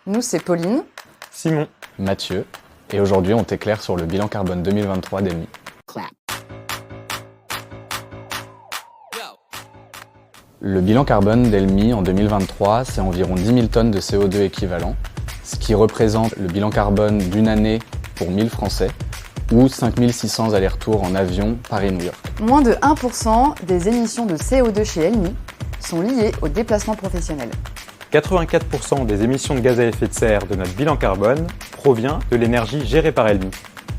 Nous, c'est Pauline, Simon, Mathieu, et aujourd'hui on t'éclaire sur le bilan carbone 2023 d'Elmi. Le bilan carbone d'Elmi en 2023, c'est environ 10 000 tonnes de CO2 équivalent, ce qui représente le bilan carbone d'une année pour 1000 Français, ou 5600 allers-retours en avion Paris-New York. moins de 1% des émissions de CO2 chez Elmi sont liées au déplacement professionnel. 84% des émissions de gaz à effet de serre de notre bilan carbone provient de l'énergie gérée par Elmi.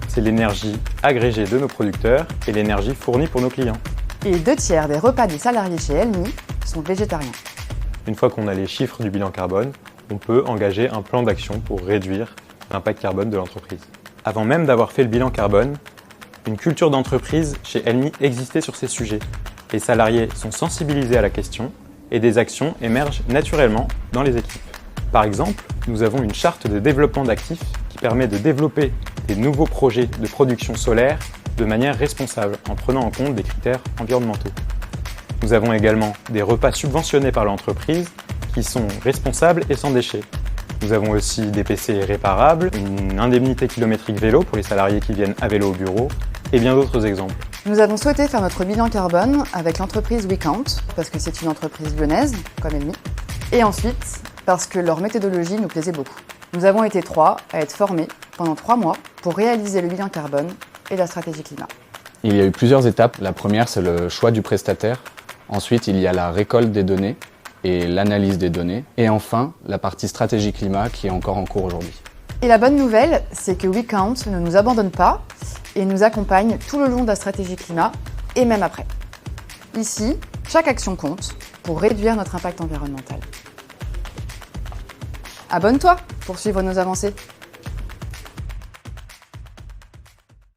C'est l'énergie agrégée de nos producteurs et l'énergie fournie pour nos clients. Et 2/3 des repas des salariés chez Elmi sont végétariens. Une fois qu'on a les chiffres du bilan carbone, on peut engager un plan d'action pour réduire l'impact carbone de l'entreprise. Avant même d'avoir fait le bilan carbone, une culture d'entreprise chez Elmi existait sur ces sujets. Les salariés sont sensibilisés à la question et des actions émergent naturellement dans les équipes. Par exemple, nous avons une charte de développement d'actifs qui permet de développer des nouveaux projets de production solaire de manière responsable en prenant en compte des critères environnementaux. Nous avons également des repas subventionnés par l'entreprise qui sont responsables et sans déchets. Nous avons aussi des PC réparables, une indemnité kilométrique vélo pour les salariés qui viennent à vélo au bureau et bien d'autres exemples. Nous avons souhaité faire notre bilan carbone avec l'entreprise WeCount, parce que c'est une entreprise lyonnaise, comme Elmi, et ensuite parce que leur méthodologie nous plaisait beaucoup. Nous avons été 3 à être formés pendant 3 mois pour réaliser le bilan carbone et la stratégie climat. Il y a eu plusieurs étapes. La première, c'est le choix du prestataire. Ensuite, il y a la récolte des données et l'analyse des données. Et enfin, la partie stratégie climat qui est encore en cours aujourd'hui. Et la bonne nouvelle, c'est que WeCount ne nous abandonne pas et nous accompagne tout le long de la stratégie climat et même après. Ici, chaque action compte pour réduire notre impact environnemental. Abonne-toi pour suivre nos avancées.